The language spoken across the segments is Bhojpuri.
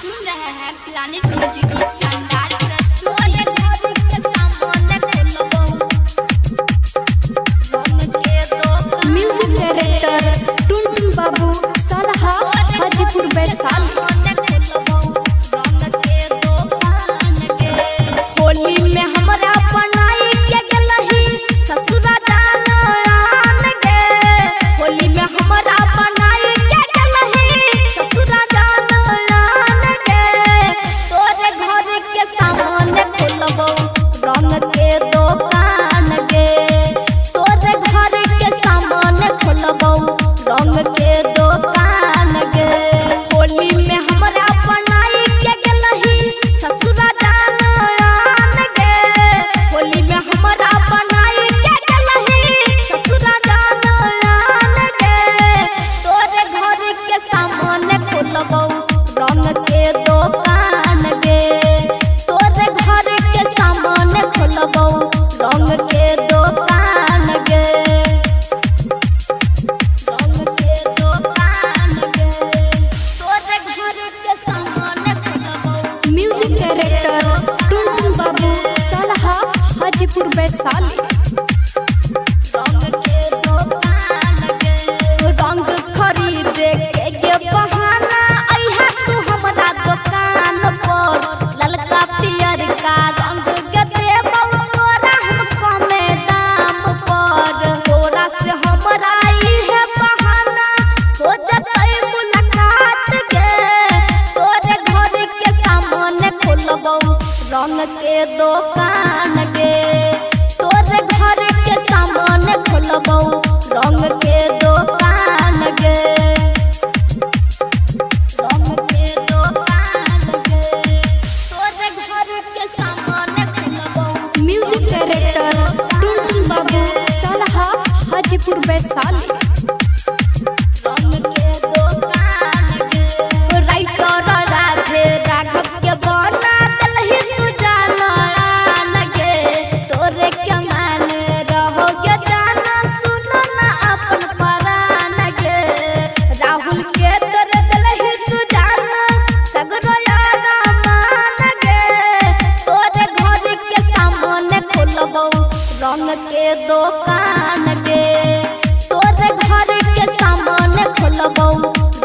सुन रहे हैं प्लानिट म्यूजिक की शानदार प्रस्तुति। के सामने म्यूजिक डायरेक्टर टुनटुन बाबू सलहा हाजीपुर वैशाली। होली में हमरा बनाई के गलही ससुरा जान आन गे। होली में हमरा बनाई के गलही ससुरा जान आन गे। तोरे घर के सामने खोलबो रंग के दुकान गे। तोरे घर के सामने खोलबो रंग के दुकान गे। होली में हमरा बनाई के गलही ससुरा जान आन गे। होली में हमरा बनाई के गलही ससुरा जान आन गे। तोरे घर के सामने खोलबो रंग के दुकान गे। तोरे घर के सामने खोलबो रंग के दुकान गे। रंग के दुकान गे। तोरे घर के सामने खोलबो। म्यूजिक डायरेक्टर टुनटुन बाबू सलहा हाजीपुर वैशाली। रंग के दुकान गे। रंग खरीदे के बहाना अइहा तू हमरा दुकान पर। ललका पियर का रंग के देबौ तोरा हम कमे दाम पर। तोरा से हमरा इहे बहाना हो जतै मुलाकात गे। तोरे घर के सामने खोलबौ रंग के दुकान गे। तोरे घर के सामने खोलबौ रंग के दुकान गे। रंग के दुकान गे। तोरे घर के सामने खोलबौ। म्यूजिक डायरेक्टर टुनटुन बाबू सलहा हाजीपुर वैशाली। रंग के दुकान गे। राइटर राधे राघव के बना दलही तू जान आन गे। तोरे के माने रहोगे जाना सुनो ना अपन परान गे। राहुल के तोरे दलही तू जान सगरो यारा मान गे। तोरे घर के सामने खोलबौ रंग के दुकान गे। तोरे घर के सामने खोलबौ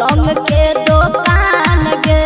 रंग के दुकान गे।